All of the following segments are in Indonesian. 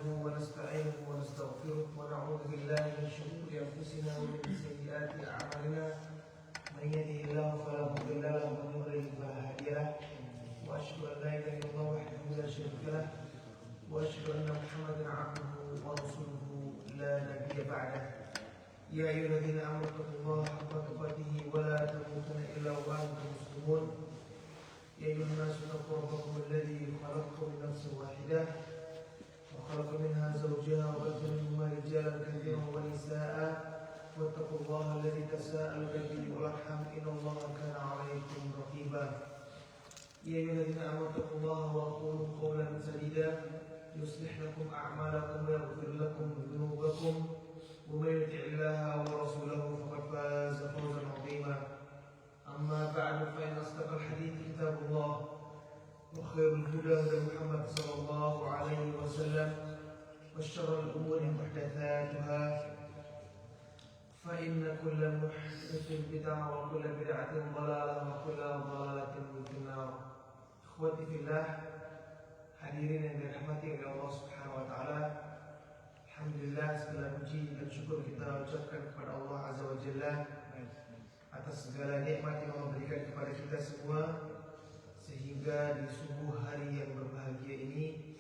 نحمده ونستعينه ونستغفره ونعوذ بالله من شرور أنفسنا ومن سيئات أعمالنا من يهده الله فلا مضل له ومن يضلل فلا هادي له وأشهد أن لا إله إلا الله وحده لا شريك له وأشهد أن محمدا عبده ورسوله لا نبي بعده يا أيها الذين آمنوا اتقوا الله حق تقاته ولا تموتن إلا وأنتم مسلمون يا أيها الناس اتقوا ربكم الذي خلقكم من نفس واحدة وخلق منها زوجها وبث منهما رجالا كثيرا ونساء واتقوا الله الذي تساءلون به والأرحام إن الله كان عليكم رقيبا يا أيها الذين آمنوا اتقوا الله وقولوا قولا سديدا يصلح لكم أعمالكم ويغفر لكم ذنوبكم ومن يطع الله ورسوله فقد فاز فوزا عظيما أما بعد فإن أصدق الحديث كتاب الله وخير الهدى هدى محمد صلى الله عليه وسلم وشر الأمور محدثاتها فإن كل محدث بدعة وكل بدعة ضلالة وكل ضلالة في النار. Ikhwati fillah, hadirin yang dirahmati oleh Allah Subhanahu wa taala. Alhamdulillah, segala puji dan syukur kita ucapkan kepada Allah Azza wa Jalla atas segala nikmat yang Allah berikan kepada kita semua, sehingga di subuh hari yang berbahagia ini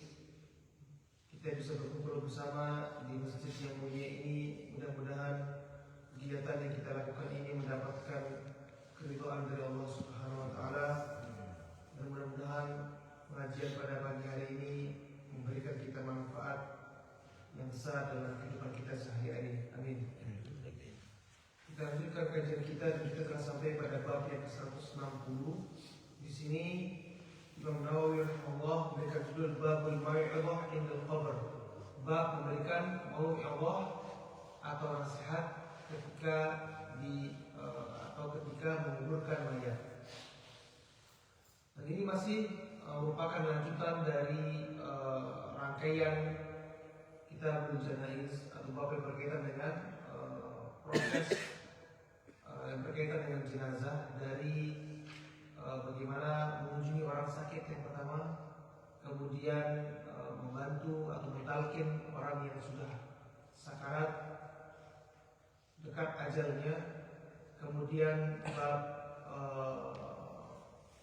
kita bisa berkumpul bersama di masjid yang mulia ini. Mudah-mudahan kegiatan yang kita lakukan ini mendapatkan keridhaan dari Allah Subhanahu wa taala, dan mudah-mudahan pengajian pada pagi hari ini memberikan kita manfaat yang besar dalam kehidupan kita sehari-hari. Amin. Kita lanjutkan kajian kita dan kita telah sampai pada bab yang ke-160. Di sini Imam Nawawi rahimahullah memberikan judul Babul Mau'izah Indal Qabr. Bab memberikan mau'izah atau nasihat ketika ketika menguburkan mayat. Dan ini masih merupakan lanjutan dari rangkaian Kitabul Janaiz atau bab yang berkaitan dengan proses yang berkaitan dengan jenazah, dari bagaimana mengunjungi orang sakit yang pertama, kemudian membantu atau mentalkin orang yang sudah sakarat dekat ajalnya, kemudian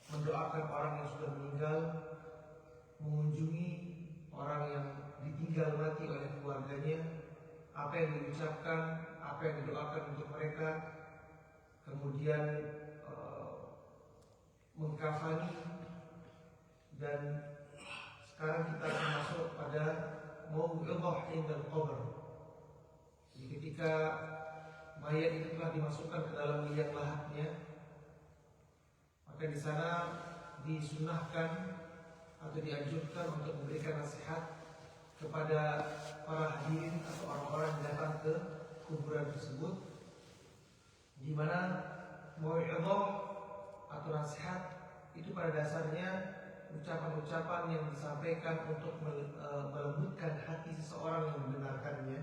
mendoakan orang yang sudah meninggal, mengunjungi orang yang ditinggal mati oleh keluarganya, apa yang diucapkan, apa yang didoakan untuk mereka, kemudian mengkafani. Dan sekarang kita akan masuk pada mau'izah indal qabr. Jadi ketika mayat itu telah dimasukkan ke dalam liang lahatnya, maka di sana disunahkan atau dianjurkan untuk memberikan nasihat kepada para hadirin atau orang-orang yang datang ke kuburan tersebut, di mana mau'izah atau nasihat itu pada dasarnya ucapan-ucapan yang disampaikan untuk melembutkan hati seseorang yang mendengarkannya,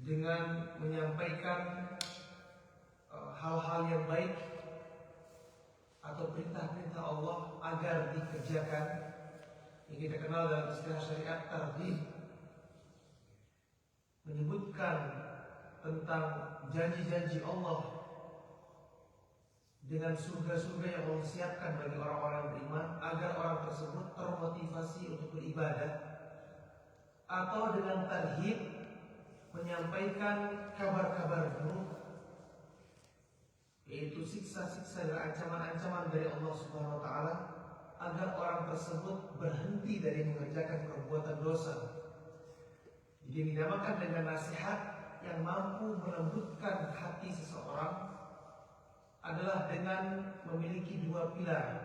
dengan menyampaikan hal-hal yang baik atau perintah-perintah Allah agar dikerjakan, yang kita kenal dalam istilah syariat targhib, menyebutkan tentang janji-janji Allah dengan surga-surga yang Allah siapkan bagi orang-orang beriman, agar orang tersebut termotivasi untuk beribadah, atau dengan tarhib, menyampaikan kabar-kabar buruk, yaitu siksa-siksa dan ancaman-ancaman dari Allah Subhanahu wa taala, agar orang tersebut berhenti dari mengerjakan perbuatan dosa. Jadi dinamakan dengan nasihat yang mampu melembutkan hati seseorang adalah dengan memiliki dua pilar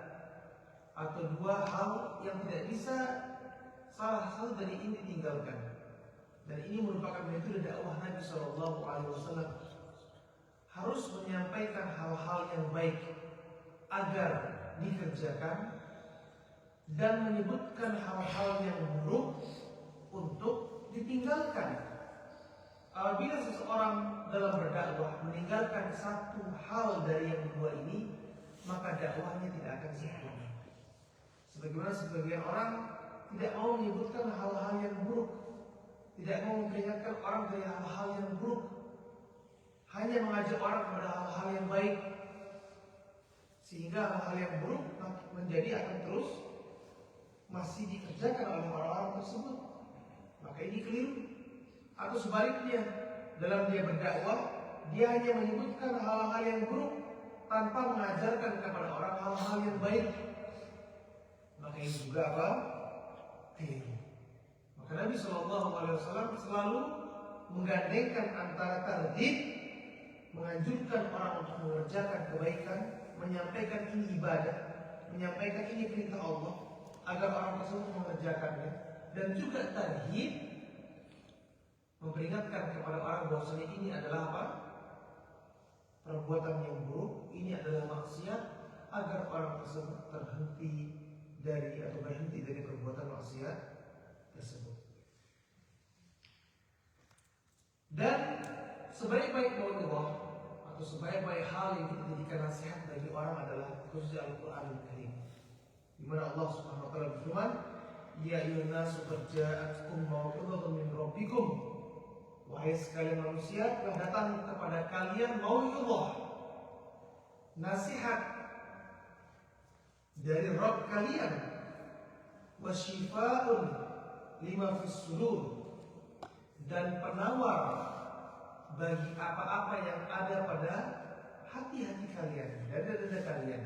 atau dua hal yang tidak bisa salah satu dari ini ditinggalkan. Dan ini merupakan metode dakwah Nabi Shallallahu Alaihi Wasallam, harus menyampaikan hal-hal yang baik agar dikerjakan, dan menyebutkan hal-hal yang buruk untuk ditinggalkan. Apabila seseorang dalam berdakwah meninggalkan satu hal dari yang dua ini, maka dakwahnya tidak akan sempurna. Sebagaimana sebagian orang tidak mau menyebutkan hal-hal yang buruk tidak mau memperingatkan orang dari hal-hal yang buruk, hanya mengajak orang kepada hal-hal yang baik, sehingga hal-hal yang buruk menjadi akan terus masih dikerjakan oleh orang-orang tersebut. Maka ini keliru. Atau sebaliknya, dalam dia berdakwah, dia hanya menyebutkan hal-hal yang buruk tanpa mengajarkan kepada orang hal-hal yang baik. Maka ini juga apa? Keliru. Maka Nabi SAW selalu menggandengkan antara targhib, menganjurkan orang untuk mengerjakan kebaikan, menyampaikan ini ibadah, menyampaikan ini perintah Allah agar orang tersebut mengerjakannya, dan juga tarhib, memperingatkan kepada orang bahwasanya ini adalah apa? Perbuatan yang buruk, ini adalah maksiat, agar orang tersebut berhenti dari perbuatan maksiat tersebut. Dan sebaik-baik maulidullah atau sebaik-baik hal yang kita jadikan nasihat bagi orang adalah khususnya Al-Quranul Karim, di mana Allah Subhanahu wa taala berfirman, "Ya ayyuhan nasu qad ja'atkum mau'izatun min rabbikum." Wahai sekalian manusia, telah datang kepada kalian mau'izah, nasihat dari Rabb kalian, wa syifaa'un lima fis sudur, dan penawar bagi apa-apa yang ada pada hati-hati kalian, dada-dada kalian.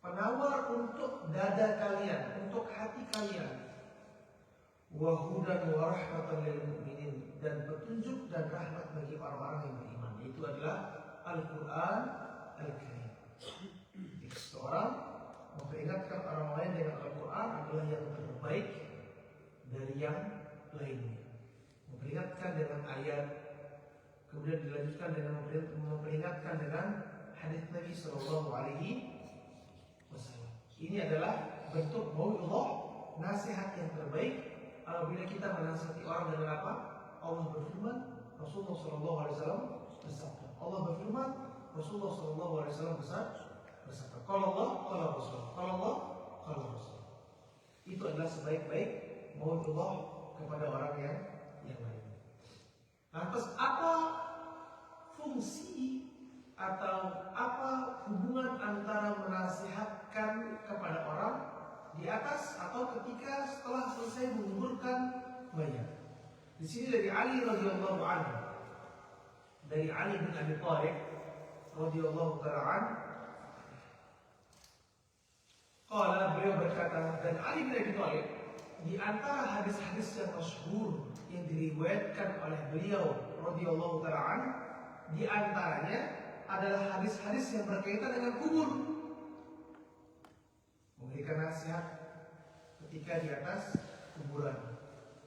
Penawar untuk dada kalian, untuk hati kalian. Wa hudan wa rahmatan lil mu'minin, dan petunjuk dan rahmat bagi orang-orang yang beriman. Itu adalah Al-Quran Al-Karim. Jika seseorang memperingatkan orang lain dengan Al-Quran adalah yang terbaik dari yang lainnya. Memperingatkan dengan ayat, kemudian dilanjutkan dengan memperingatkan dengan hadis Nabi Sallallahu Alaihi Wasallam. Ini adalah bentuk mau'izah, nasihat yang terbaik. Apabila kita menasihati orang dengan apa? Allah berfirman, Rasulullah Sallallahu Alaihi Wasallam bersabda. Allah berfirman, Rasulullah Sallallahu Alaihi Wasallam bersabda. Kalau Allah, kalau Rasul. Kalau Allah, kalau Rasul. Itu adalah sebaik-baik mau'izah kepada orang yang lain. Lantas apa fungsi atau apa hubungan antara menasihatkan kepada orang di atas atau ketika setelah selesai menguburkan mayat? Di sini dari Ali radhiyallahu anhu, dari Ali bin Abi Thalib radhiyallahu taala anhu, qala, beliau berkata, dan Ali bin Abi Thalib di antara hadis-hadis yang masyhur yang diriwayatkan oleh beliau radhiyallahu taala anhu, di antaranya adalah hadis-hadis yang berkaitan dengan kubur. Memberikan nasihat ketika di atas kuburan,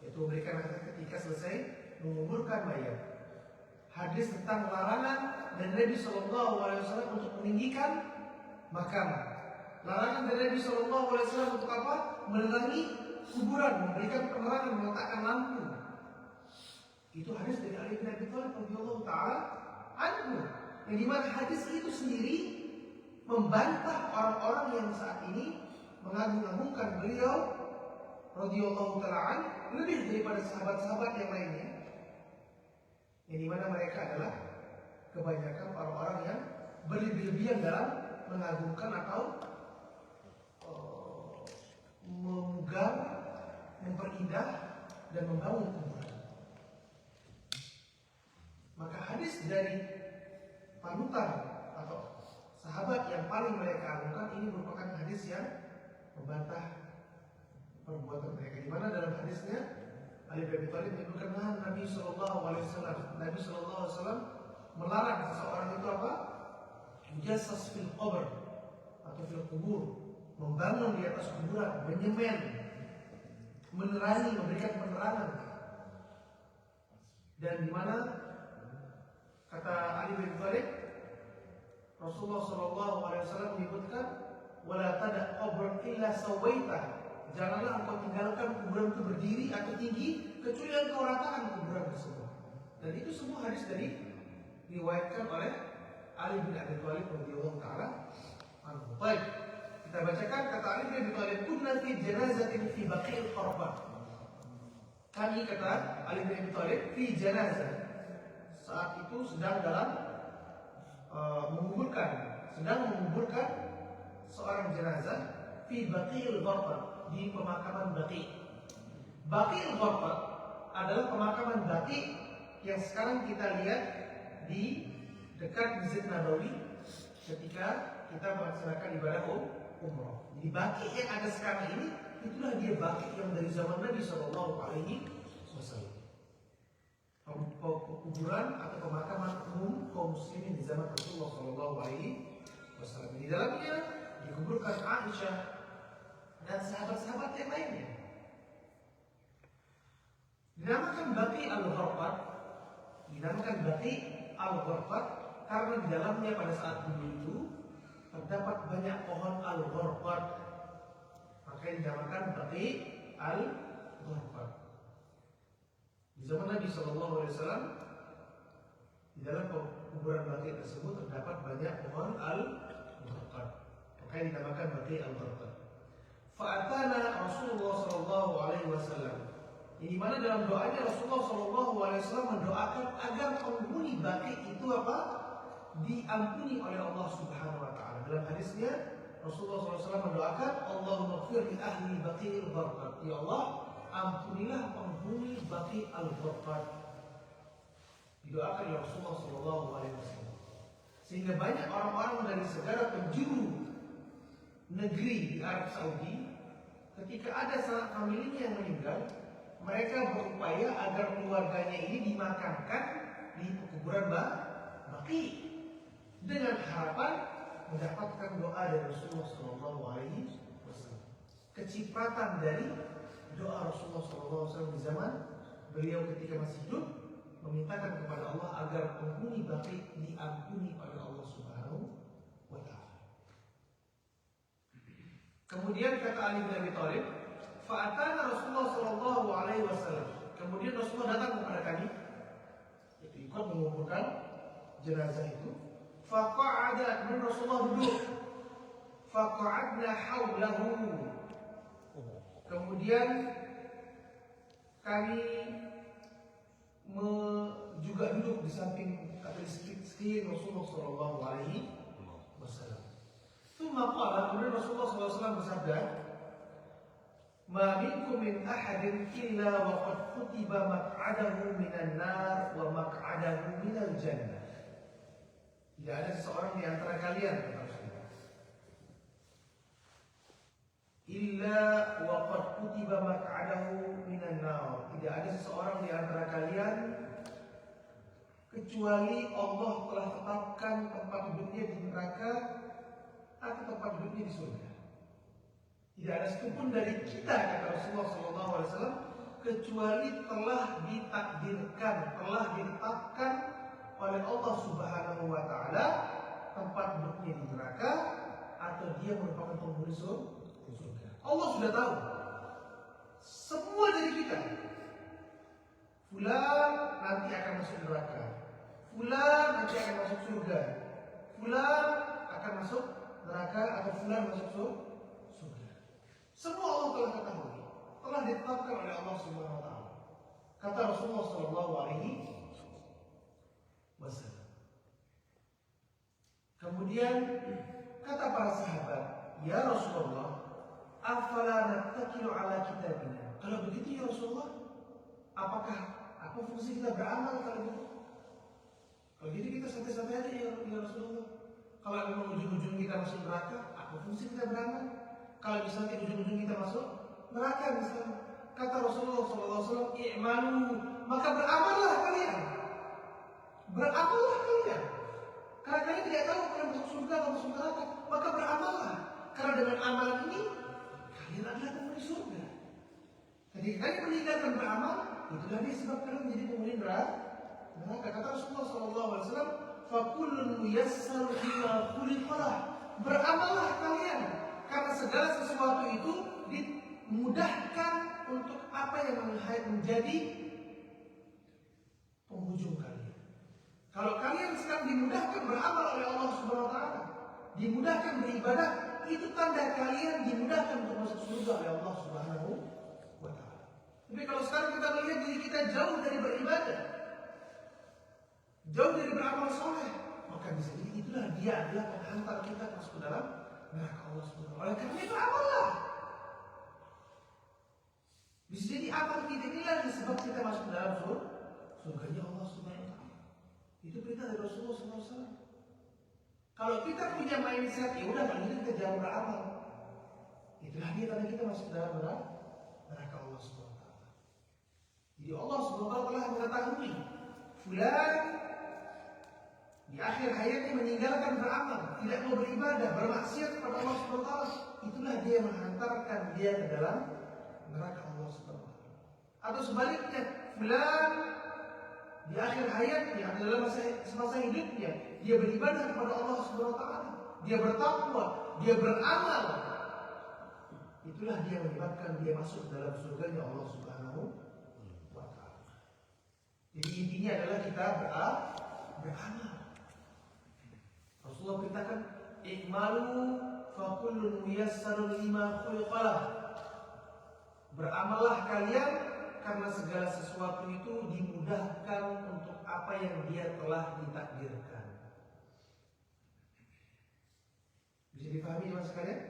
yaitu memberikan nasihat ketika selesai menguburkan mayat. Hadis tentang larangan dari Nabi Sallallahu Alaihi Wasallam untuk meninggikan makam. Larangan dari Nabi Sallallahu Alaihi Wasallam untuk apa? Menerangi kuburan, memberikan penerangan, meletakkan lampu. Itu hadis dari Ali bin Abi Thalib radhiyallahu taala anhu, yang dimana hadis itu sendiri membantah orang-orang yang saat ini mengagung-agungkan beliau radhiyallahu taala anhu lebih daripada sahabat-sahabat yang lainnya, yang dimana mereka adalah kebanyakan orang-orang yang berlebih-lebihan dalam mengagungkan atau memegang, memperindah dan membangun kuburan. Maka hadis dari panutan atau sahabat yang paling mereka agungkan ini merupakan hadis yang membantah perbuatan mereka. Di mana dalam hadisnya Ali bin Abi Thalib menyebutkan Nabi Sallallahu Alaihi Wasallam, Nabi Sallallahu Alaihi Wasallam melarang seseorang itu apa? Jassas fil qabr atau fil kubur, membangun di atas kuburan, menyemen, menerangi, memberikan penerangan. Dan di mana kata Ali bin Abi Thalib, Rasulullah Sallallahu Alaihi Wasallam menyebutkan, wala tada qabran illa sawaita, janganlah engkau tinggalkan kuburan itu berdiri atau tinggi kecuali engkau ratakan kuburan tersebut. Dan itu semua hadis dari diriwayatkan oleh Ali bin Abi Thalib radhiyallahu taala anhu. Baik, kita bacakan kata Ali bin Abi Thalib, kunna fi janazatin fi Baqi'il Qarba. Kami, kata Ali bin Abi Thalib, fi janazah, saat itu sedang dalam sedang menguburkan seorang jenazah fi Baqi'il Gharqad, di pemakaman Baqi'. Baqi'il Gharqad adalah pemakaman Baqi' yang sekarang kita lihat di dekat Masjid Nabawi ketika kita melaksanakan ibadah umrah. Jadi Baqi' yang ada sekarang ini, itulah dia Baqi' yang dari zaman Nabi Shallallahu Alaihi Wasallam. Kuburan atau pemakaman umum kaum muslimin di zaman Rasulullah Shallallahu Alaihi Wasallam. Di dalamnya dikuburkan Aisyah dan sahabat-sahabat yang lainnya. Dinamakan Baqi' al-Gharqad, karena di dalamnya pada saat dulu itu terdapat banyak pohon al-Gharqad, maka dinamakan Baqi' al-Gharqad. Di zaman Nabi Shallallahu Alaihi Wasallam, di dalam kuburan Baqi' tersebut terdapat banyak pohon al-Gharqad, maka dinamakan Baqi' al-Gharqad. Fa'atana Rasulullah Shallallahu Alaihi Wasallam, di mana dalam doanya Rasulullah Shallallahu Alaihi Wasallam mendoakan agar penghuni Baqi' itu diampuni oleh Allah Subhanahu Wa Taala. Dalam hadisnya Rasulullah SAW mendoakan, Allahumma ighfir li ahli Baqi'il Gharqad, ya Allah, ampunilah penghuni Baqi' al-Gharqad. Didoakan oleh Rasulullah SAW. Sehingga banyak orang-orang dari segala penjuru negeri di Arab Saudi, ketika ada sanak familinya yang meninggal, mereka berupaya agar keluarganya ini dimakamkan di kuburan Baqi' dengan harapan mendapatkan doa dari Rasulullah SAW. Kecepatan dari doa Rasulullah SAW di zaman beliau ketika masih hidup, memintakan kepada Allah agar penghuni Baqi' diampuni oleh Allah Subhanahu wa Ta'ala. Kemudian kata Ali bin Abi Thalib, fa'atana Rasulullah sallallahu alaihi wasallam. Kemudian Rasulullah datang kepada kami, itu ikut menguburkan jenazah itu. Faqa'ada, kemudian Rasulullah duduk. Faqa'adna haulahu. Kemudian kami juga duduk di samping atau di sekeliling Rasulullah sallallahu alaihi wasallam. Tsumma qala, kemudian Rasulullah sallallahu alaihi wasallam bersabda, "Ma minkum min ahadin illa wa qad kutiba maq'adahu minan nar wa maq'adahu minal jannah." Tidak ada seseorang di antara kalian, kata Rasulullah, illa wa qad kutiba maq'adahu minan nar. Tidak ada seseorang di antara kalian kecuali Allah telah tetapkan tempat duduknya di neraka atau tempat duduknya di surga. Tidak ada satupun dari kita, kata Rasulullah SAW, kecuali telah ditakdirkan, telah ditetapkan oleh Allah Subhanahu wa Ta'ala tempat duduknya di neraka atau dia merupakan penghuni surga. Allah sudah tahu semua dari kita. Fulan nanti akan masuk neraka, fulan nanti akan masuk surga, fulan akan masuk neraka atau fulan masuk surga. Semua Allah telah ketahui, telah ditetapkan oleh Allah Subhanahu wa Ta'ala. Kata Rasulullah sallallahu alaihi wasallam. Kemudian kata para sahabat, "Ya Rasulullah, afala nattakilu ala kitabina?" Kalau begitu ya Rasulullah, apa fungsi kita beramal kalau begitu? Kalau gitu kita santai-santai aja ya Rasulullah. Kalau memang ujung-ujung kita masuk neraka, apa fungsi kita beramal? Kalau misalnya ujung-ujung kita masuk neraka misalnya, kata Rasulullah SAW, "I'malu," maka beramallah kalian. Beramallah kalian. Karena kalian tidak tahu kalian masuk surga atau masuk neraka, maka beramallah. Karena dengan amal ini kalian adalah penghuni surga. Ketika kalian meninggalkan beramal, itulah dia sebab kalian menjadi penghuni neraka. Kata Rasulullah SAW, "Fakullun muyassaru lima khuliqa lah." Beramallah kalian, karena segala sesuatu itu dimudahkan untuk apa yang menjadi penghujung kalian. Kalau kalian sekarang dimudahkan beramal oleh Allah Subhanahu wa Ta'ala, dimudahkan beribadah, itu tanda kalian dimudahkan untuk masuk surga oleh Allah Subhanahu wa Ta'ala. Tapi kalau sekarang kita melihat diri kita jauh dari beribadah, jauh dari beramal soleh, maka bisa jadi itulah dia adalah penghantar kita masuk ke dalam neraka Allah Subhanahu wa taala. Oleh karena itu amallah. Bisa jadi amal kita inilah yang sebab kita masuk ke dalam surganya Allah Subhanahu wa taala. Itu perintah dari Rasulullah SAW. Kalau kita punya mindset, ya udah kalau kita jauh beramal, itulah dia tadi kita masuk ke dalam neraka Allah Subhanahu wa taala. Jadi Allah Subhanahu wa taala telah mengetahui fulan di akhir hayatnya meninggalkan beramal, tidak mau beribadah, bermaksiat kepada Allah Subhanahu wa taala. Itulah dia yang menghantarkan dia ke dalam neraka Allah Subhanahu wa taala. Atau sebaliknya, fulan di akhir hayatnya atau dalam semasa hidupnya dia beribadah kepada Allah Subhanahu wa taala, dia bertakwa, dia beramal. Itulah dia menyebabkan dia masuk dalam surganya Allah Subhanahu wa taala. Jadi intinya adalah kita beramal. Rasulullah beritakan, "I'malu fa kullun muyassarun lima khuliqalah." Beramallah kalian karena segala sesuatu itu dimudahkan untuk apa yang dia telah ditakdirkan. Bisa dipahami teman sekalian?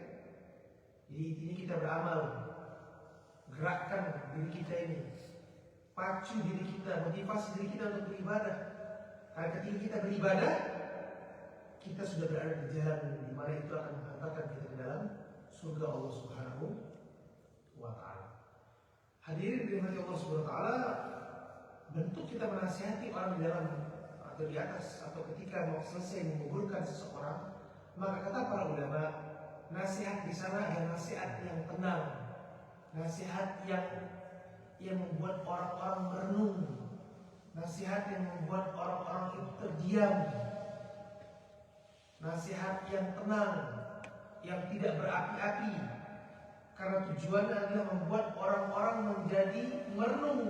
Jadi intinya kita beramal, gerakkan diri kita ini, pacu diri kita, motivasi diri kita untuk beribadah. Karena ketika kita beribadah, kita sudah berada di jalan di mana itu akan menghantarkan kita ke dalam surga Allah Subhanahu wa taala. Hadirin dirahmati Allah Subhanahu wa taala, bentuk kita menasihati orang di dalam atau di atas atau ketika mau selesai menguburkan seseorang, maka kata para ulama, nasihat di sana adalah nasihat yang tenang, nasihat yang membuat orang-orang merenung, nasihat yang membuat orang-orang itu terdiam, nasihat yang tenang, yang tidak berapi-api, karena tujuannya adalah membuat orang-orang menjadi merenung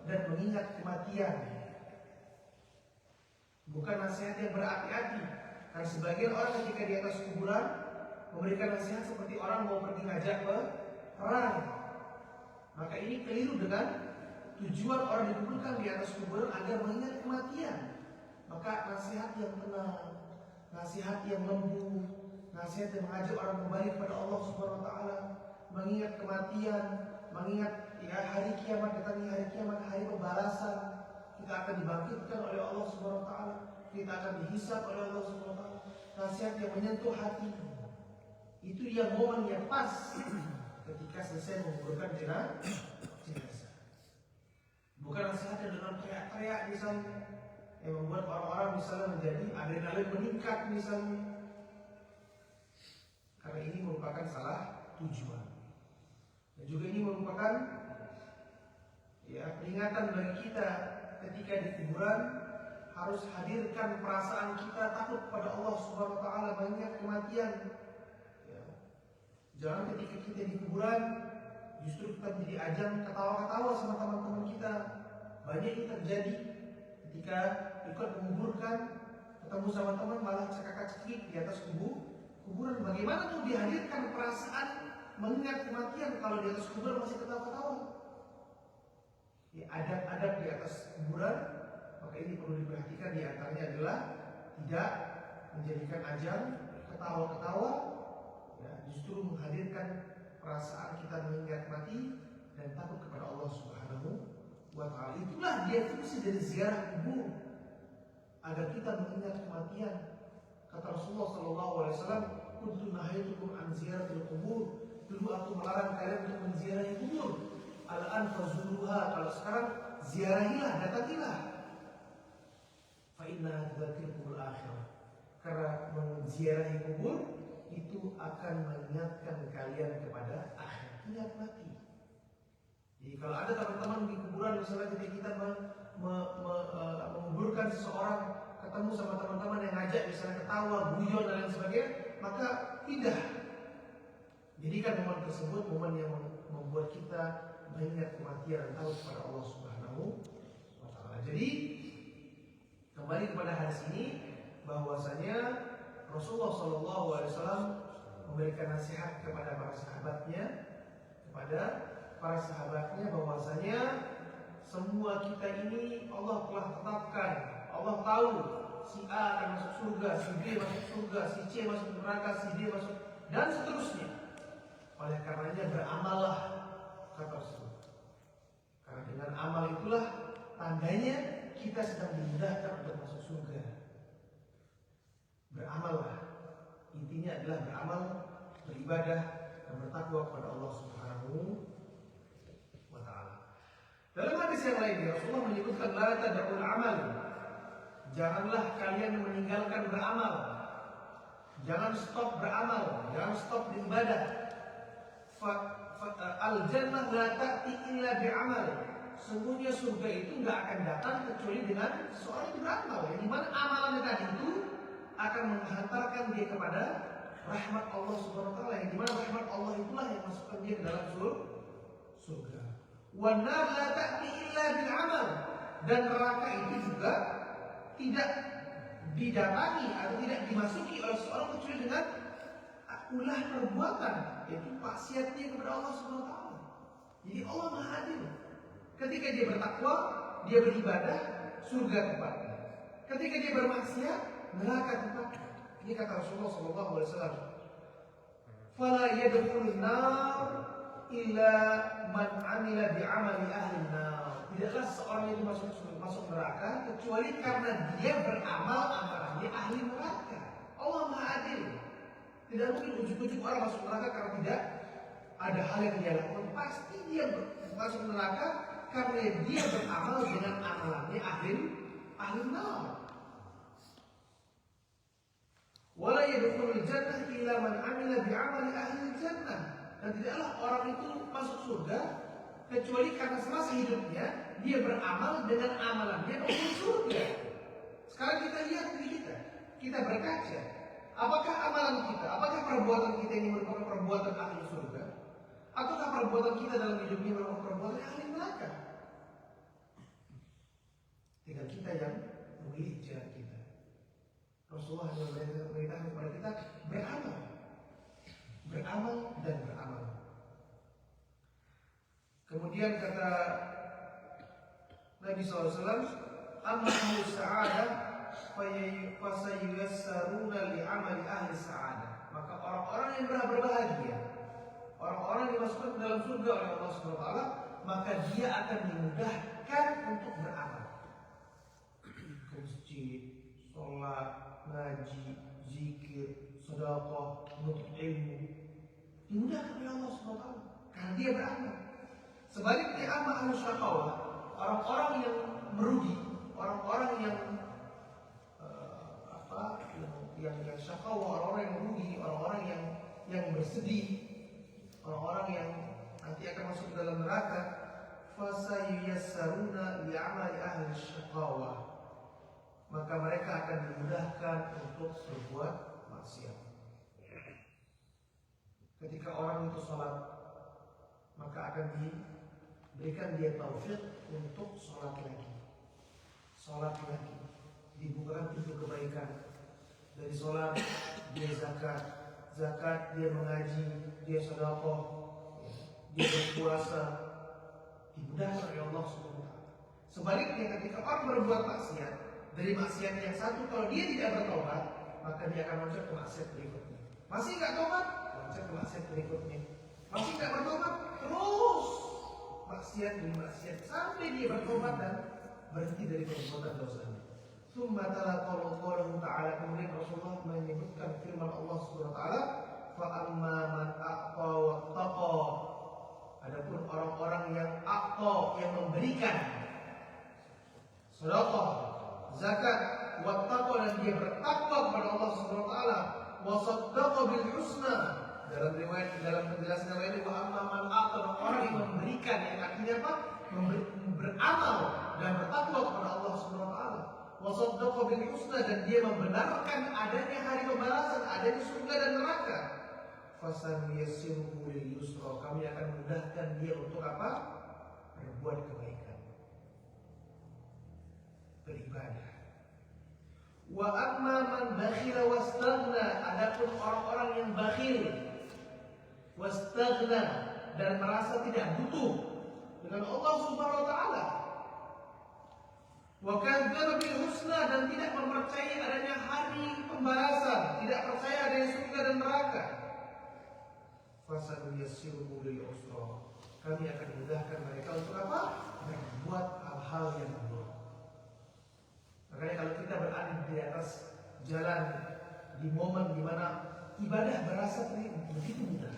dan mengingat kematian. Bukan nasihat yang berapi-api, karena sebagian orang ketika di atas kuburan memberikan nasihat seperti orang mau pergi ngajak perang. Maka ini keliru dengan tujuan orang dikuburkan di atas kuburan agar mengingat kematian. Maka nasihat yang tenang, nasihat yang lembut, nasihat yang mengajak orang kembali kepada Allah Subhanahu wa taala, mengingat kematian, mengingat ya hari kiamat, datangnya hari kiamat, hari pembalasan. Kita akan dibangkitkan oleh Allah Subhanahu wa taala, kita akan dihisab oleh Allah Subhanahu wa taala. Nasihat yang menyentuh hati. Itu yang momen yang pas ketika selesai menguburkan jenazah. Bukan nasihat yang dengan teriak-teriak misalnya, yang membuat orang-orang misalnya menjadi adrenalin meningkat misalnya. Karena ini merupakan salah tujuan. Dan juga ini merupakan ya peringatan bagi kita ketika di kuburan harus hadirkan perasaan kita takut pada Allah Subhanahu wa taala, mengingat kematian. Jangan ketika kita di kuburan justru kita menjadi ajang ketawa-ketawa sama teman-teman kita. Banyak yang terjadi ketika ikut menguburkan, ketemu sama teman malah cekak-cekik di atas kuburan. Bagaimana tuh dihadirkan perasaan mengingat kematian kalau di atas kuburan masih ketawa-ketawa? Ya, adab-adab di atas kuburan, maka ini perlu diperhatikan. Di antaranya adalah tidak menjadikan ajang ketawa-ketawa, ya, justru menghadirkan perasaan kita mengingat mati dan takut kepada Allah Subhanahu wa taala. Itulah dia fungsi dari ziarah kubur, agar kita mengingat kematian. Kata Rasulullah SAW, "Kuntu nahaitukum an ziyaratil qubur." Dulu aku melarang kalian untuk menziarahi kubur. Al-an fazuruha, kalau sekarang ziarahilah, datangilah. Fa inna tudzakirukumul akhirah. Karena menziarahi kubur itu akan mengingatkan kalian kepada akhir, ingat mati. Jadi kalau ada teman-teman di kuburan misalnya ketika kita menguburkan seseorang, ketemu sama teman-teman yang ngajak misalnya ketawa, guyon dan lain sebagainya, maka pindah. Jadikan momen tersebut momen yang membuat kita mengingat kematian dan tahu kepada Allah Subhanahu wa taala. Jadi kembali kepada hadis ini, bahwasanya Rasulullah SAW memberikan nasihat kepada para sahabatnya, kepada para sahabatnya bahwasanya semua kita ini Allah telah tetapkan. Allah tahu si A akan masuk surga, si B masuk surga, si C masuk neraka, si D masuk, dan seterusnya. Oleh karenanya beramallah, kata Rasul. Karena dengan amal itulah tandanya kita sedang dimudahkan untuk masuk surga. Beramallah. Intinya adalah beramal, beribadah, dan bertakwa kepada Allah Subhanahu wa Ta'ala. Dalam hadis yang lain, Rasulullah menyebutkan la tad'ul amal. Janganlah kalian meninggalkan beramal. Jangan stop beramal, jangan stop beribadah. Al-jannah la ta'ti illa bi'amal. Sungguhnya surga itu nggak akan datang kecuali dengan seorang yang beramal. Yang dimana amalannya tadi itu akan menghantarkan dia kepada rahmat Allah Subhanahu wa Ta'ala. Yang dimana rahmat Allah itulah yang masukkan dia ke dalam surga. Wan nar la ta'ti illa bil amal. Dan neraka itu juga tidak didatangi atau tidak dimasuki oleh seorang kecuali dengan ulah perbuatan, yaitu maksiatnya kepada Allah Subhanahu wa Ta'ala. Jadi Allah Maha Adil. Ketika dia bertakwa, dia beribadah, surga tempatnya. Ketika dia bermaksiat, neraka tempatnya. Ini kata Rasulullah SAW. Fala yadkhulun nar illa man amila bi'amali ahli nar. Tidaklah seorang itu masuk neraka kecuali karena dia beramal amalannya ahli neraka. Allah Maha Adil. Tidak mungkin ujuk-ujuk orang masuk neraka karena tidak ada hal yang dia lakukan. Pasti dia masuk neraka karena dia beramal dengan amalannya ahli nar. Wala yadkhulul jannah illa man amila bi'amali ahli jannah. Dan tidaklah orang itu masuk surga kecuali karena semasa hidupnya dia beramal dengan amalannya untuk surga. Sekarang kita lihat diri kita. Kita berkaca. Apakah amalan kita, apakah perbuatan kita ini merupakan perbuatan ahli surga? Ataukah perbuatan kita dalam hidup ini merupakan perbuatan ahli neraka? Tinggal kita yang memilih jalan kita. Rasulullah hanya memberitakan kepada kita beramal. Beramal dan beramal. Kemudian kata Nabi SAW, amma ahli sa'adah fasayyassaruna li'amali ahli sa'adah. Maka orang-orang yang berbahagia, orang-orang yang dimasukkan ke dalam surga oleh Allah SWT, maka dia akan dimudahkan untuk beramal. Ke masjid, sholat, ngaji, zikir, sedekah, menuntut ilmu, dimudahkan oleh Allah SWT karena dia beramal. Sebaliknya amma ahli syaqawah, orang-orang yang merugi, orang-orang yang yang syaqawah, orang-orang yang merugi, orang-orang yang bersedih, orang-orang yang nanti akan masuk ke dalam neraka, fasayyassaruna li'amali ahli syaqawah. Maka mereka akan dimudahkan untuk berbuat maksiat. Ketika orang itu sholat, maka akan diberikan dia taufik untuk sholat lagi. Sholat lagi, dibukakan pintu kebaikan. Dari sholat dia zakat, zakat dia mengaji, dia sedekah, dia berpuasa, dimudahkan oleh Allah SWT. Sebaliknya ketika orang berbuat maksiat, dari maksiat yang satu, kalau dia tidak bertobat, maka dia akan loncat ke maksiat berikutnya. Masih nggak tobat, loncat ke maksiat berikutnya. Masih nggak bertobat, terus maksiat demi maksiat sampai dia bertobat dan berhenti dari perbuatan dosanya. Tsumma tala qawluhu ta'ala, kemudian Rasulullah menyebutkan firman Allah Subhanahu wa taala, fa amma man a'ta wattaqa. Adapun orang-orang yang a'ta, yang memberikan sedekah, zakat, wattaqa, dan dia bertakwa kepada Allah Subhanahu wa taala, wa saddaqa bil husna. Dalam riwayat, dalam penjelasan yang lain, wa amma man a'ta, orang yang memberikan, yang artinya apa? Beramal dan bertakwa kepada Allah Subhanahu wa taala. Wa saddaqa bil husna, dan dia membenarkan adanya hari pembalasan, adanya surga dan neraka. Fasanuyassiruhu lil yusra, kami akan mudahkan dia untuk apa? Berbuat kebaikan, beribadah. Wa amma man bakhila wastaghna, adapun orang-orang yang bakhil, wastaghna, dan merasa tidak butuh dengan Allah Subhanahu wa taala. Wa kadzdzaba bil husna, dan tidak mempercayai adanya hari pembalasan, tidak percaya adanya surga dan neraka. Fasanuyassiruhu lil usra, kami akan mudahkan mereka untuk apa? Berbuat hal-hal yang buruk. Makanya kalau kita berada di atas jalan di momen di mana ibadah berasa begitu mudah,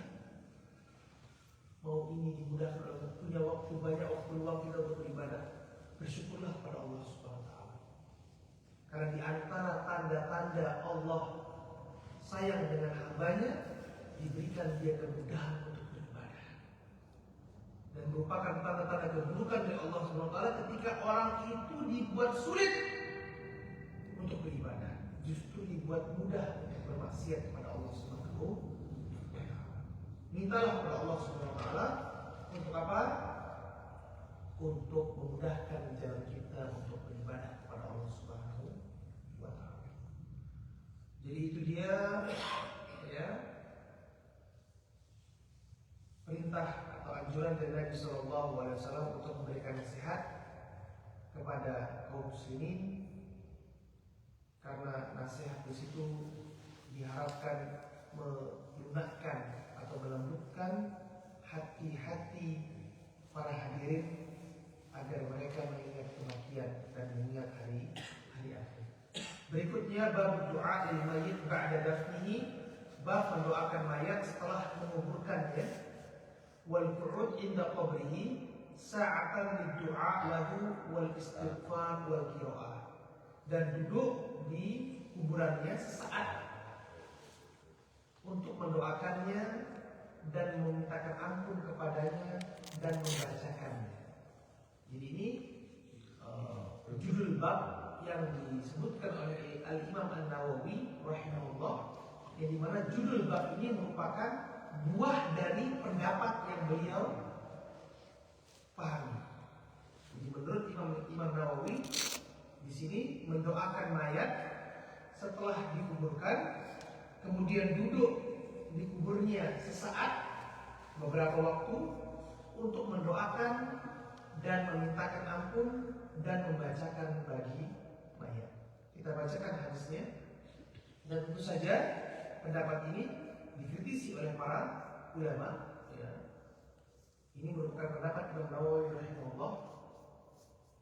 mau ini dimudahkan oleh punya waktu banyak, waktu luang kita untuk beribadah, bersyukurlah pada Allah Subhanahu wa taala. Karena di antara tanda-tanda Allah sayang dengan hambanya, diberikan dia kemudahan untuk beribadah. Dan merupakan tanda-tanda keburukan dari Allah Subhanahu wa taala ketika orang itu dibuat sulit untuk beribadah, justru dibuat mudah untuk bermaksiat kepada Allah Subhanahu wa taala. Mintalah kepada Allah Subhanahu wa taala untuk apa? Untuk memudahkan jalan kita untuk beribadah kepada Allah Subhanahu wa taala. Jadi itu dia ya perintah atau anjuran dari Nabi Shallallahu Alaihi Wasallam untuk memberikan nasihat kepada kaum muslimin, karena nasihat di situ diharapkan melunakkan atau melembutkan hati-hati para hadirin agar mereka mengingat kematian dan mengingat hari akhir. Berikutnya bab doa lil mayyit ba'da dafnihi, bab mendoakan mayat setelah menguburkannya. Wal qu'ud inda qabrihi sa'atan lid-du'a lahu wal istighfar wal qira'ah, dan duduk di kuburannya sesaat untuk mendoakannya dan memintakan ampun kepadanya dan membacakannya. Jadi ini judul bab yang disebutkan oleh Al-Imam An-Nawawi rahimahullah, yang dimana judul bab ini merupakan buah dari pendapat yang beliau pahami. Jadi menurut Imam Nawawi di sini mendoakan mayat setelah dikuburkan, kemudian duduk di kuburnya sesaat beberapa waktu untuk mendoakan dan memintakan ampun dan membacakan bagi mayat. Kita bacakan hadisnya, dan tentu saja pendapat ini dikritisi oleh para ulama. Ya. Ini merupakan pendapat Imam Nawawi rahimahullah,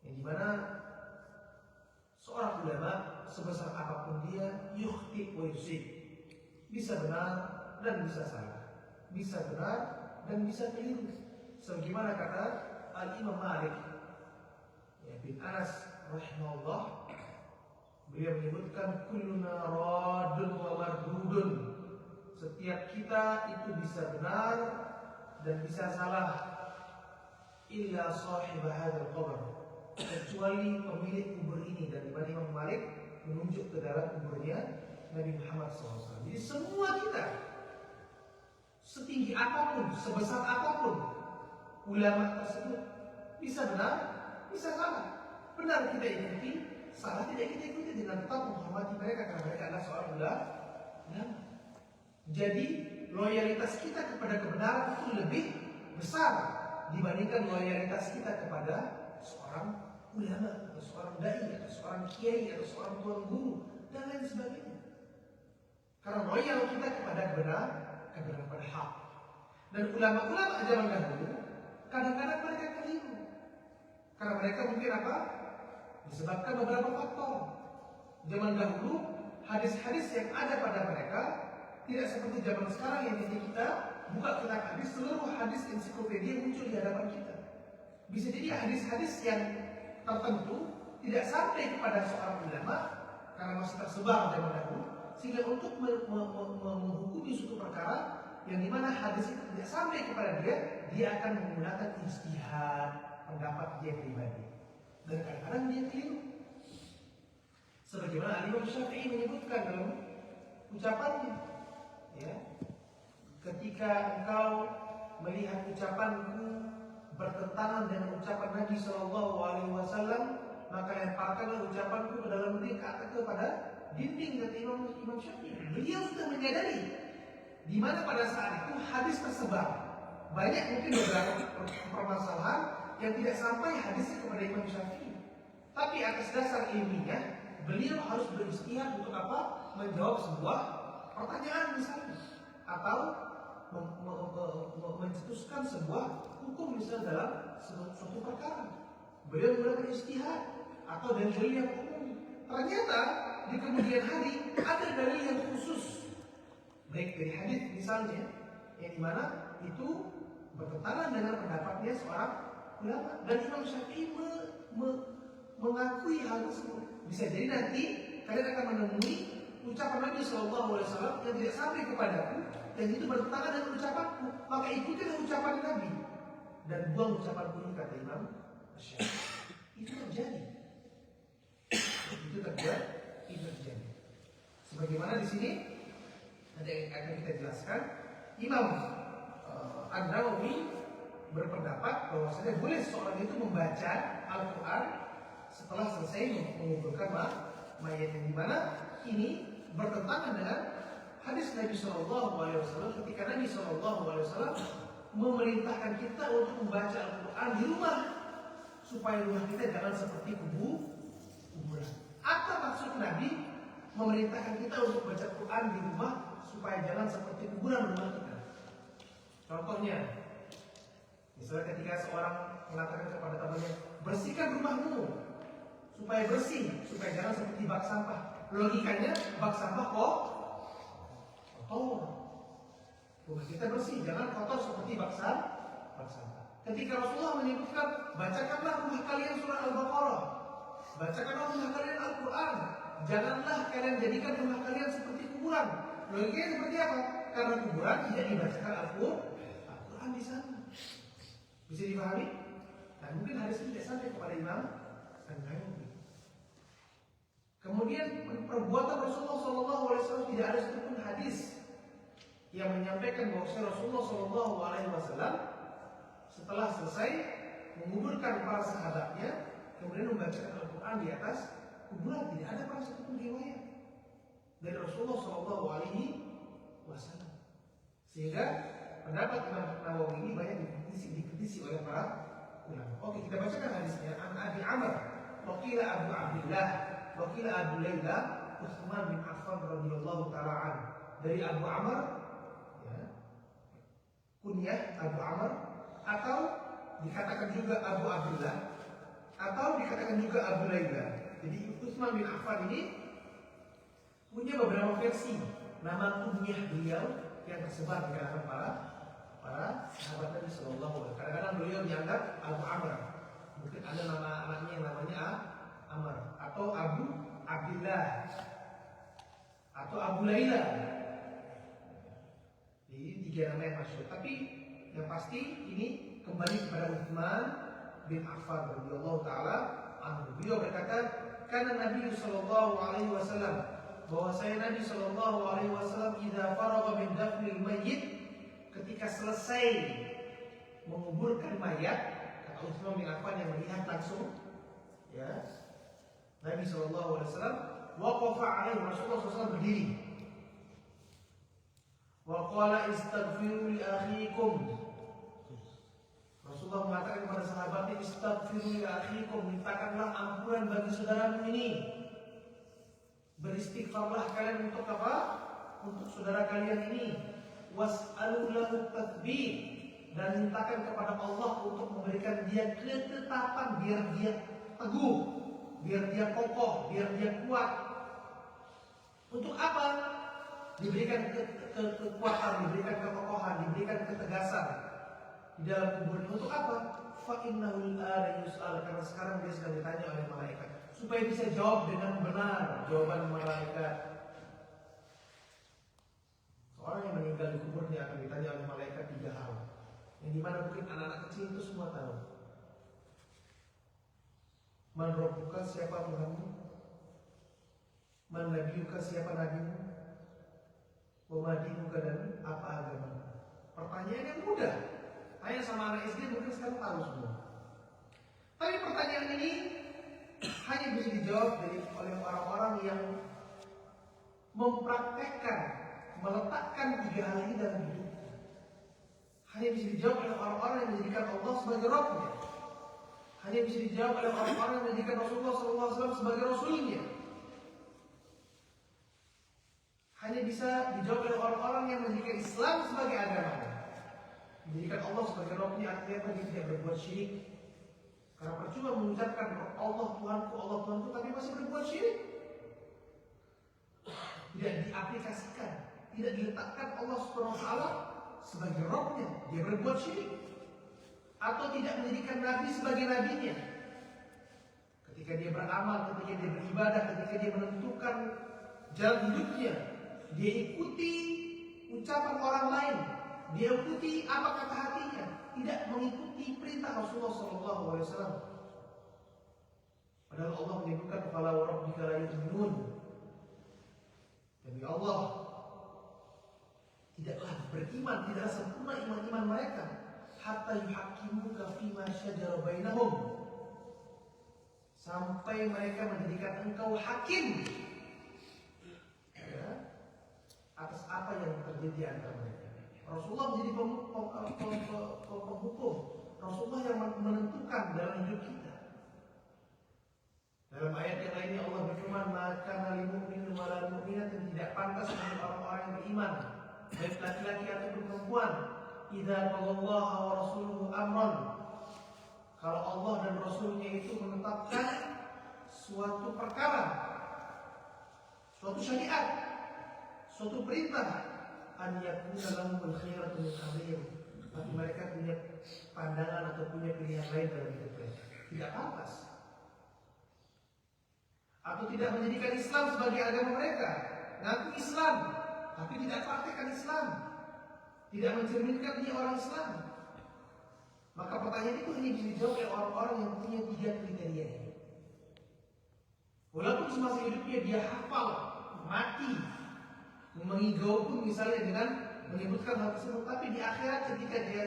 yang dimana seorang ulama sebesar apapun dia yukhti wa yusib, bisa benar dan bisa salah, bisa benar dan bisa keliru. Sebagaimana kata Al-Imam Malik bin Anas rahimahullah, beliau menyebutkan kulluna radun wa mardudun, setiap kita itu bisa benar dan bisa salah, illa sahib hadzal qabr, kecuali pemilik kubur ini. Dan dimana Imam Malik menunjuk ke dalam kuburnya Nabi Muhammad SAW. Jadi semua kita, setinggi apapun, sebesar apapun ulama tersebut, bisa benar, bisa salah. Benar kita ikuti, salah tidak kita ikuti, dengan tetap menghormati mereka karena mereka adalah seorang ulama. Jadi loyalitas kita kepada kebenaran itu lebih besar dibandingkan loyalitas kita kepada seorang ulama atau seorang dai atau seorang kiai atau seorang tuan guru dan lain sebagainya. Karena loyal kita kepada kebenaran pada hak. Dan ulama-ulama zaman dahulu kadang-kadang mereka keliru. Karena mereka mungkin apa? Disebabkan beberapa faktor. Zaman dahulu hadis-hadis yang ada pada mereka tidak seperti zaman sekarang yang kita buka kitab hadis, seluruh hadis ensiklopedia muncul di hadapan kita. Bisa jadi hadis-hadis yang tertentu tidak sampai kepada seorang ulama karena masih tersebar zaman dahulu, sehingga untuk menghukumi suatu perkara yang dimana hadis itu tidak sampai kepada dia akan menggunakan ijtihad, pendapat dia pribadi, dan kadang-kadang dia keliru. Sebagaimana Imam Syafi'i menyebutkan dalam ucapannya, ya, ketika engkau melihat ucapanku bertentangan dengan ucapan Nabi Shallallahu Alaihi Wasallam, maka lemparkanlah ucapanku ke dalam kepada dinding, kata Imam Syafi'i. Beliau sudah menyadari di mana pada saat itu hadis tersebar banyak mungkin beberapa permasalahan yang tidak sampai hadisnya kepada Imam Syafi'i. Tapi atas dasar ilmiah, beliau harus beristihad untuk apa? Menjawab sebuah pertanyaan misalnya, atau mencetuskan sebuah hukum misalnya dalam suatu perkara. Beliau menggunakan istihad atau dalil yang umum. Ternyata di kemudian hari ada dalil yang khusus, baik dari hadis misalnya, yang dimana itu bertentangan dengan pendapatnya seorang ulama, dan Imam Syafi'i mengakui hal tersebut. Bisa jadi nanti kalian akan menemui ucapan Nabi SAW yang tidak sampai kepadaku, dan itu bertentangan dengan ucapanku, maka ikutilah ucapan Nabi dan buang ucapanku ini, kata Imam Syafi'i. Itu terjadi. Itu terjadi. Sebagaimana di sini nanti akan kita jelaskan, Imam An-Nawawi berpendapat bahwasanya boleh seorang itu membaca Al-Quran setelah selesai menguburkan mayat, yang dimana ini bertentangan dengan hadis Nabi SAW ketika Nabi SAW memerintahkan kita untuk membaca Al-Quran di rumah, supaya rumah kita jangan seperti kuburan. Apa maksud Nabi memerintahkan kita untuk baca Quran di rumah supaya jangan seperti kuburan rumah kita? Contohnya, misalnya ketika seorang mengatakan kepada temannya, bersihkan rumahmu supaya bersih, supaya jangan seperti bak sampah. Logikanya bak sampah kok kotor, rumah kita bersih, jangan kotor seperti bak sampah. Ketika Rasulullah menyebutkan, bacakanlah rumah kalian surah Al-Baqarah, bacakanlah rumah kalian Al-Quran, janganlah kalian jadikan rumah kalian seperti kuburan. Logikanya seperti apa? Karena kuburan tidak dibacakan Al-Quran di sana. Bisa dipahami? Nah, mungkin hadis ini tidak sampai kepada Imam An-Nawawi. Kemudian perbuatan Rasulullah SAW tidak ada satupun hadis yang menyampaikan bahwa Rasulullah SAW setelah selesai menguburkan para sahabatnya, kemudian membacakan Al-Quran di atas kuburan. Tidak ada para satupun riwayat dari Rasulullah SAW. Sehingga pendapat Imam Nawawi ini banyak dikritisi oleh para ulama. Oke, kita bacakan hadisnya. An Abi Amr, Waqila Abu Abdillah, Waqila Abu Layla, Utsman bin Affan radhiyallahu ta'ala an. Dari Abu Amr, ya, kunyah Abu Amr, atau dikatakan juga Abu Abdullah, atau dikatakan juga Abu Layla. Jadi Utsman bin Affan ini punya beberapa versi nama kunyah beliau yang tersebar di kalangan para sahabat Nabi Sallallahu Alaihi Wasallam. Kadang-kadang beliau dianggap Abu Amr, mungkin ada nama anaknya yang namanya Amr, atau Abu Abdullah, atau Abu Layla. Jadi tiga nama yang masyhur. Tapi yang pasti ini kembali kepada Utsman bin Affan radhiyallahu taala anhu. Beliau berkata, karena Nabi Sallallahu Alaihi Wasallam, bahwa saya Nabi Sallallahu Alaihi Wasallam idza faragha min dafnil mayyit, ketika selesai menguburkan mayat, kata Utsman bin Affan yang melihat langsung, ya, Nabi Sallallahu Alaihi Wasallam waqafa alaihi, Rasulullah SAW berdiri, wa qala istaghfiru li akhikum, Rasulullah mengatakan kepada sahabatnya, istaghfiru li akhikum, mintakanlah ampunan bagi saudaramu ini, beristighfarlah kalian untuk apa? Untuk saudara kalian ini. Was'alu lahu tathbit, dan mintakan kepada Allah untuk memberikan dia ketetapan, biar dia teguh, biar dia kokoh, biar dia kuat. Untuk apa? Diberikan kekuatan, diberikan kekokohan, diberikan ketegasan di dalam kuburnya. Untuk apa? Fa innahu al-ana yus'al, karena sekarang dia sedang ditanya oleh malaikat, supaya bisa jawab dengan benar jawaban malaikat. Orang yang meninggal di kuburnya akan ditanya oleh malaikat tiga hal, yang dimana mungkin anak-anak kecil itu semua tahu. Man rabbuka, siapa Tuhanmu? Man nabiyuka, siapa nabimu? Wa ma dinuka, dan apa agamamu? Pertanyaan yang mudah, tanya sama anak SD mungkin sekarang tahu semua. Tapi pertanyaan ini hanya bisa dijawab oleh orang-orang yang mempraktekkan, meletakkan tiga hal ini dalam hidup. Hanya bisa dijawab oleh orang-orang yang menjadikan Allah sebagai Rabbnya. Hanya bisa dijawab oleh orang-orang yang menjadikan Rasulullah SAW sebagai Rasulnya. Hanya bisa dijawab oleh orang-orang yang menjadikan Islam sebagai agamanya. Menjadikan Allah sebagai Rabbnya artinya dia tidak berbuat syirik. Karena percuma mengucapkan Allah Tuhanku, tapi masih berbuat syirik. Tidak diaplikasikan, tidak diletakkan Allah SWT sebagai Rabbnya, dia berbuat syirik. Atau tidak menjadikan Nabi sebagai nabinya. Ketika dia beramal, ketika dia beribadah, ketika dia menentukan jalan hidupnya, dia ikuti ucapan orang lain, dia ikuti apa kata hatinya, tidak mengikuti perintah Rasulullah SAW. Padahal Allah menyebutkan fala wa rabbika la yu'minun. Demi Allah, tidaklah beriman, tidaklah sempurna iman mereka hatta yuhaqqimuka fima syajara bainahum, sampai mereka menjadikan engkau hakim atas apa yang terjadi antara mereka. Rasulullah menjadi penghukum. Rasulullah yang menentukan dalam hidup kita. Dalam ayat yang lainnya Allah berfirman, maka lil mu'minin wa lil mu'minatin, tidak pantas bagi orang-orang yang beriman, baik laki-laki ataupun perempuan, idza qadallaha wa rasuluhu amran, kalau Allah dan Rasulnya itu menetapkan suatu perkara, suatu syariat, suatu perintah, an yakuna lahumul khiyaratu min amrihim, tapi mereka punya pandangan atau punya pilihan lain dalam hidup mereka. Tidak pantas. Atau tidak menjadikan Islam sebagai agama mereka, ngaku Islam tapi tidak praktekkan Islam, tidak mencerminkan dia orang Islam. Maka pertanyaan itu hanya bisa dijawab oleh orang-orang yang punya 3 kriteria ini. Walaupun semasa hidupnya dia hafal, mati, mengigau pun misalnya dengan menyebutkan hal tersebut, tapi di akhirat ketika dia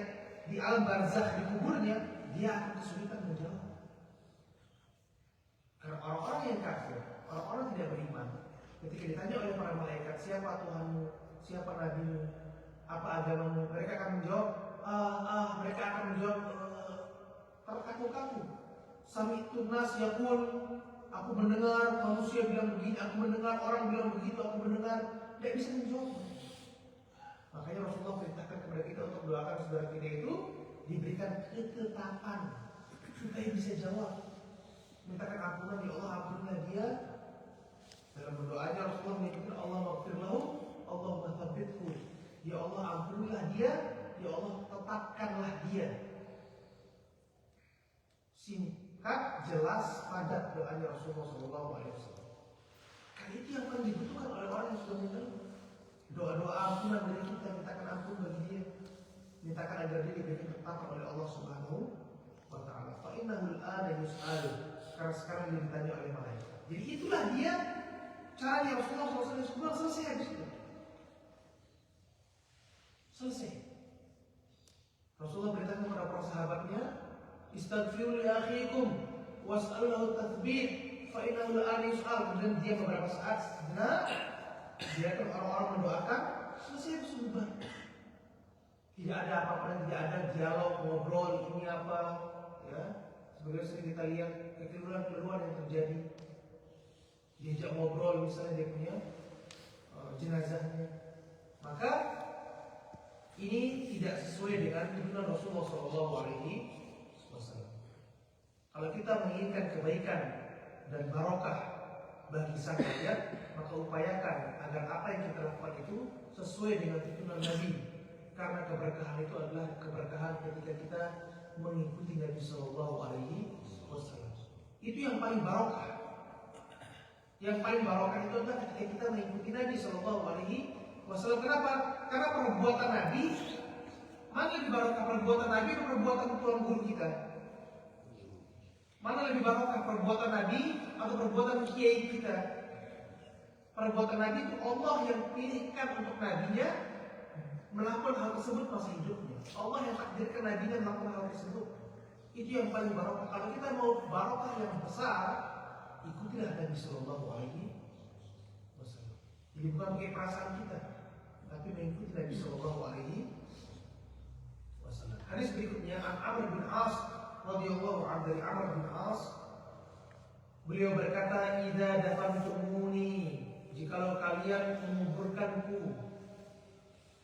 di alam barzakh, di kuburnya, dia akan kesulitan menjawab. Karena orang-orang yang kafir, orang-orang tidak beriman, ketika ditanya oleh para malaikat, siapa Tuhanmu, siapa nabimu, apa agamamu, mereka akan menjawab, mereka akan menjawab terkaku-kaku. Sami'tu nas yaqul, aku mendengar manusia bilang begini, aku mendengar orang bilang begitu, aku mendengar, tidak bisa menjawab. Makanya Rasulullah perintahkan kepada kita untuk doakan saudara kita itu diberikan ketetapan supaya bisa jawab. Mintakan ampunan, ya Allah ampunilah dia. Dalam berdoanya Rasulullah menyebutkan Allah maghfir lahu, Allahumma tsabbithu. Ya Allah ampunilah dia, ya Allah tetapkanlah dia. Singkat, jelas, padat doanya Rasulullah SAW. Kali itu yang paling dibutuhkan oleh orang yang sudah meninggal. Doa-doa ampunan dari kita, mintakan ampun bagi dia, mintakan agar dia diberikan ketetapan oleh Allah Subhanahu wa Ta'ala. Fa innahu al-ana yus'alu, karena sekarang dia ditanya oleh malaikat. Jadi itulah dia caranya Rasulullah SAW. Selesai habis itu. Selesai. Rasulullah beritahu kepada para sahabatnya, istaghfiru li akhikum was'alu lahu tathbit fa innahu al-ana yus'al. Kemudian dia beberapa saat sejenak, dia akan orang-orang mendoakan, selesai habis bubar. Tidak ada apa-apa, tidak ada dialog, ngobrol, ini apa, ya. Sebagai sering kita lihat kekeliruan-kekeliruan yang terjadi, diajak ngobrol misalnya dia punya jenazahnya, maka ini tidak sesuai dengan tuntunan Rasulullah SAW. Kalau kita menginginkan kebaikan dan barokah bagi sang rakyat, maka upayakan agar apa yang kita lakukan itu sesuai dengan tuntunan Nabi, karena keberkahan itu adalah keberkahan ketika kita mengikuti Nabi SAW. Itu yang paling barokah. Yang paling barokah itu adalah ketika kita mengikuti Nabi SAW. Kenapa? Karena perbuatan Nabi, mana lebih barokah, perbuatan Nabi atau perbuatan tuan guru kita? Mana lebih barokah, perbuatan Nabi atau perbuatan kiai kita? Perbuatan Nabi itu Allah yang pilihkan untuk nabinya melakukan hal tersebut masa hidupnya. Allah yang takdirkan nabinya melakukan hal tersebut. Itu yang paling barokah. Kalau kita mau barokah yang besar, ikutilah Nabi SAW. Jadi bukan pakai perasaan kita, tapi mengikuti Nabi SAW. Hadis berikutnya an Amr bin As radhiyallahu anhu, dari Amr bin As, beliau berkata, "Idza dafantumuni, jikalau kalian menguburkanku."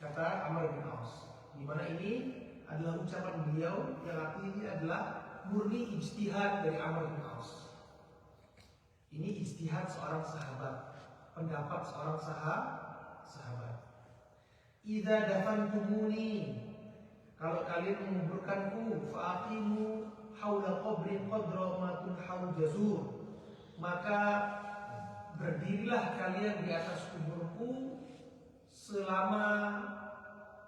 Kata Amr bin As. Di mana ini adalah ucapan beliau yang artinya adalah murni ijtihad dari Amr bin As. Ini ijtihad seorang sahabat, pendapat seorang sahabat. Idza dafantumuni, kalau kalian menguburkanku, fa'aqimu haula qabri qadra ma tunharu jazur, maka berdirilah kalian di atas kuburku selama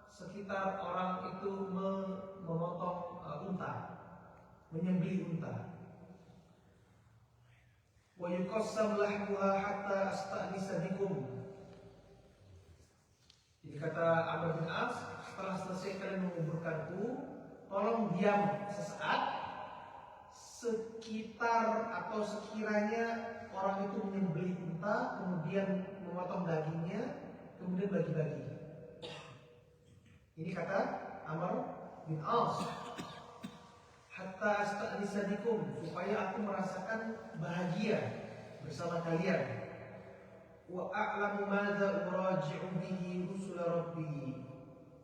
sekitar orang itu memotong unta, menyembelih unta. Wa yuqassam lahmuha hatta asta'nisa bikum. Jadi kata Amr bin As, setelah selesai kalian menguburkanku, tolong diam sesaat, sekitar atau sekiranya orang itu menyembelih unta, kemudian memotong dagingnya, kemudian bagi-bagi. Ini kata Amr bin As, hatta asta'nisa bikum, supaya aku merasakan bahagia bersama kalian. Wa a'lamu madza uraji'u bihi rusul rabbi,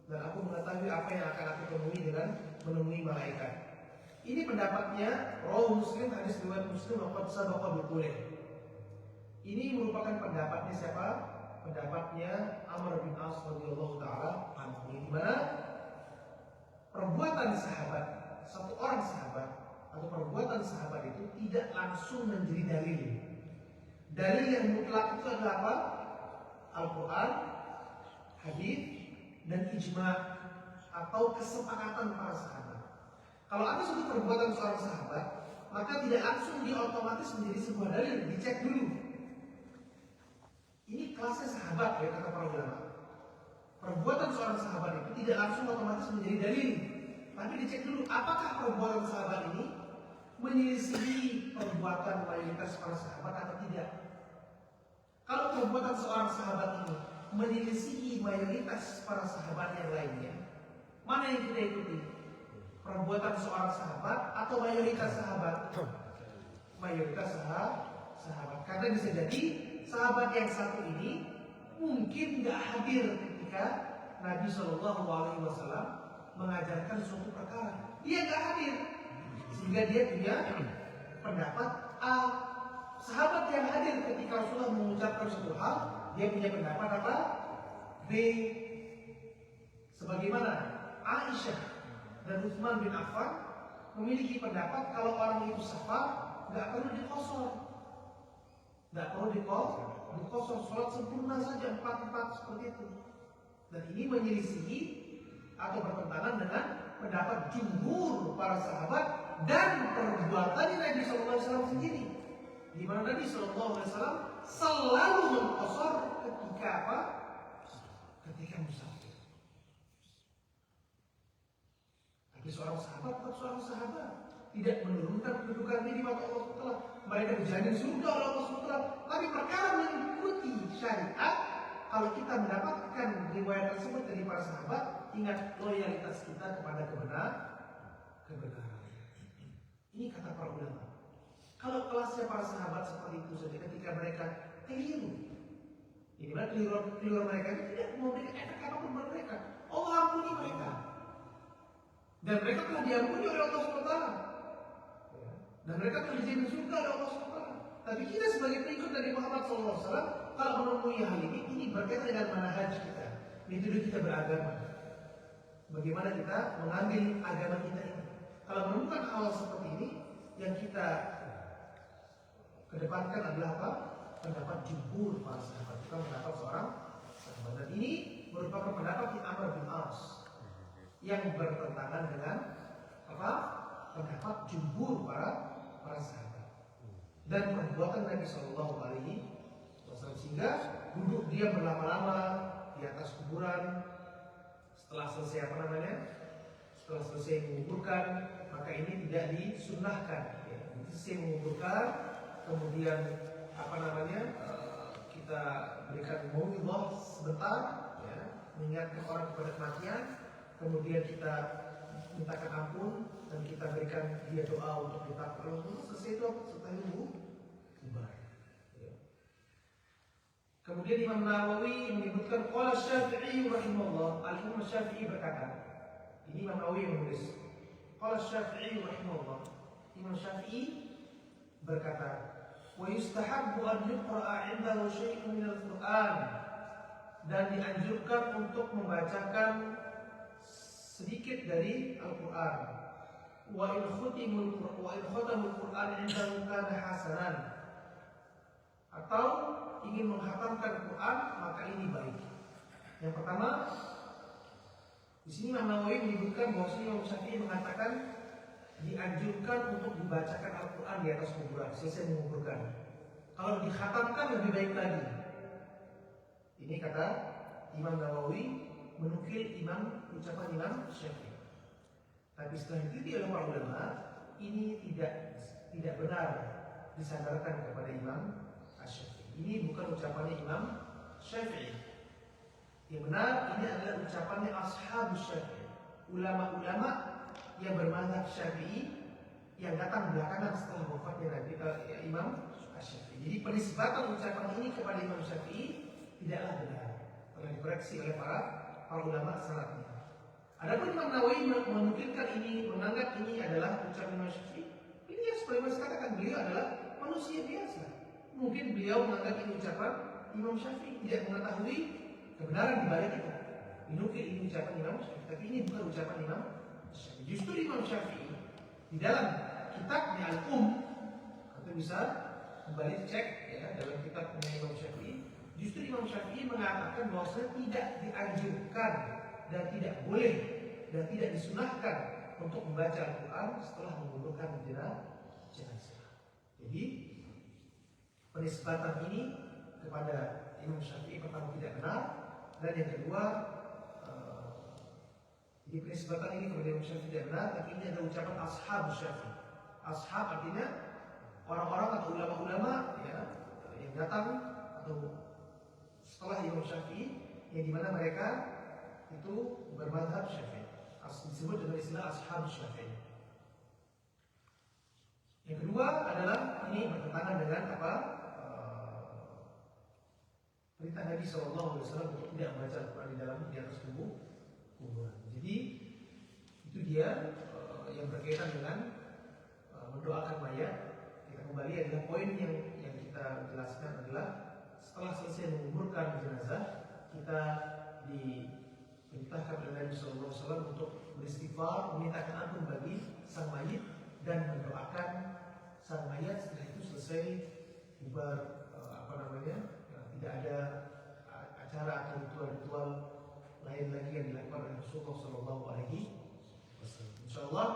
dan aku mengetahui apa yang akan aku temui dengan menemui malaikat. Ini pendapatnya rawi Muslim, hadis riwayat Muslim, waqad sabaqa biqulih. Ini merupakan pendapatnya siapa? Pendapatnya Amr bin As radhiyallahu taala anhu, di mana perbuatan sahabat, satu orang sahabat atau perbuatan sahabat itu tidak langsung menjadi dalil. Dalil yang mutlak itu adalah apa? Al-Quran, hadis, dan ijma atau kesepakatan para sahabat. Kalau ada suatu perbuatan seorang sahabat, maka tidak langsung dia otomatis menjadi sebuah dalil, dicek dulu. Ini kelasnya sahabat ya, kata para ulama. Perbuatan seorang sahabat itu tidak langsung otomatis menjadi dalil, tapi dicek dulu apakah perbuatan sahabat ini menyelisihi perbuatan mayoritas para sahabat atau tidak. Kalau perbuatan seorang sahabat ini menyelisihi mayoritas para sahabat yang lainnya, mana yang kita ikuti? Perbuatan seorang sahabat atau mayoritas sahabat? Mayoritas sahabat. Karena bisa jadi sahabat yang satu ini mungkin nggak hadir ketika Nabi Shallallahu Alaihi Wasallam mengajarkan suatu perkara. Dia nggak hadir, sehingga dia punya pendapat A. Sahabat yang hadir ketika Rasulullah mengucapkan suatu hal, dia punya pendapat apa? B. Sebagaimana Aisyah dan Utsman bin Affan memiliki pendapat kalau orang itu safar nggak perlu dikosor, dikosor, sholat sempurna saja 4 seperti itu. Dan ini menyelisihi atau bertentangan dengan pendapat jumhur para sahabat dan perbuatannya Nabi SAW sendiri, di mana Nabi SAW selalu mengqashar ketika apa? Ketika musafir. Tapi seorang sahabat tidak menurunkan kedudukan diri mata Allah SWT. Mereka dijamin surga oleh Allah SWT. Tapi perkara mengikuti syariat, kalau kita mendapatkan riwayat tersebut dari para sahabat, ingat loyalitas kita kepada kebenaran. Ini kata para ulama. Kalau kelasnya para sahabat seperti itu saja, ketika mereka keliru, ini mana keliru mereka itu tidak memberikan efek apapun kepada mereka. Allah ampuni mereka, dan mereka telah diampuni oleh Allah SWT, dan mereka telah dijamin surga oleh Allah SWT. Tapi kita sebagai pengikut dari Muhammad SAW, kalau menemui hal ini berkaitan dengan manhaj kita, metode kita beragama, bagaimana kita mengambil agama kita ini. Kalau menemukan hal seperti ini, yang kita kedepankan adalah apa? Pendapat jumhur para sahabat, bukan pendapat seorang sahabat. Dan ini merupakan pendapat Amr bin As yang bertentangan dengan apa? Pendapat jumhur para sahabat dan perbuatan Nabi Shallallahu Alaihi Wasallam, sehingga duduk dia berlama-lama di atas kuburan setelah selesai setelah selesai menguburkan, maka ini tidak disunnahkan. Ya. Selesai menguburkan, kemudian kita berikan mau'izah sebentar, ya, mengingatkan orang kepada kematian, kemudian kita mintakan ampun dan kita berikan dia doa untuk kita kalau selesai itu setelah itu bubar. Ya. Kemudian Imam Nawawi menyebutkan qala Syafi'i rahimahullah, Al-Imam Syafi'i berkata, ini Imam Nawawi yang menulis. Qala Syafi'i rahimahullah, Imam Syafi'i berkata, wa yustahabbu an yuqra'a 'indahu syai'un min al-Qur'an, dan dianjurkan untuk membacakan sedikit dari Al-Quran. Wa in khatamul Quran 'indahu kana hasanan, atau ingin menghatamkan Quran maka ini baik. Yang pertama, di sini Imam Nawawi menyebutkan bahwa Imam Syafi'i mengatakan dianjurkan untuk dibacakan Al-Quran di atas kuburan, selesai menguburkan. Kalau dikhatamkan lebih baik lagi. Ini kata Imam Nawawi menukil ucapan Imam Syafi'i. Tapi setelah diteliti oleh para ulama, ini tidak benar disandarkan kepada Imam Syafi'i. Ini bukan ucapannya Imam Syafi'i. Yang benar ini adalah ucapannya Ashabus Syafi'i, ulama-ulama yang bermazhab Syafi'i yang datang belakangan setelah wafatnya Imam Syafi'i. Jadi penisbatan ucapan ini kepada Imam Syafi'i tidaklah benar, telah dikoreksi oleh para ulama salafnya. Adapun Imam Nawawi menukilkan ini, menganggap ini adalah ucapan Imam Syafi'i. Ini yang seperti saya katakan, beliau adalah manusia biasa. Mungkin beliau menganggap ini ucapan Imam Syafi'i, tidak mengetahui kebenaran di balik itu. Dinukil ini ucapan Imam Syafi'i, tapi ini bukan ucapan Imam Syafi'i. Justru Imam Syafi'i di dalam kitabnya atau bisa kembali cek ya dalam kitabnya Imam Syafi'i. Justru Imam Syafi'i mengatakan bahwa tidak dianjurkan dan tidak boleh dan tidak disunahkan untuk membaca Al-Quran setelah menguburkan jenazah. Jadi penisbatan ini kepada Imam Syafi'i pertama tidak benar, dan yang kedua jadi penisbatan ini kepada Imam Syafi'i tidak benar, tapi ini adalah ucapan ashab Syafi'i. Ashab artinya orang-orang atau ulama-ulama ya, yang datang atau setelah Imam Syafi'i, yang dimana mereka itu bermadzhab Syafi'i, disebut dengan istilah ashab Syafi'i. Yang kedua adalah ini bertentangan dengan apa? Perintah Nabi SAW untuk tidak membaca Al-Quran di atas kuburan. Jadi itu dia yang berkaitan dengan mendoakan mayat. Kita kembali adalah poin yang kita jelaskan adalah setelah selesai menguburkan jenazah, kita diperintahkan oleh Nabi SAW untuk beristighfar, memintakan ampun bagi sang mayit dan mendoakan sang mayat. Setelah itu selesai bubar tidak ada acara atau ritual-ritual lain lagi yang dilakukan oleh Rasulullah SAW. Insyaallah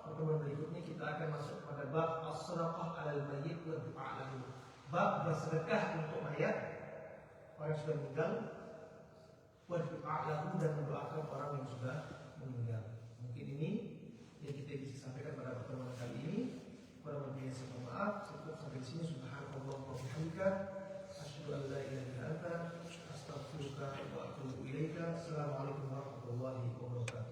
pertemuan berikutnya kita akan masuk pada bab as-sadaqah 'alal mayyit wa du'a lahu. Bab bersedekah untuk mayat, orang yang sudah meninggal, wa du'a lahu, dan mendoakan orang yang sudah meninggal. Mungkin ini yang kita bisa sampaikan pada pertemuan kali ini. Kurang lebihnya saya mohon maaf. Cukup sampai di sini. Subhanallah wa bihamdika, asyhadu an la ilaha illa anta, astaghfiruka wa atubu ilaika. Assalamualaikum warahmatullahi wabarakatuh.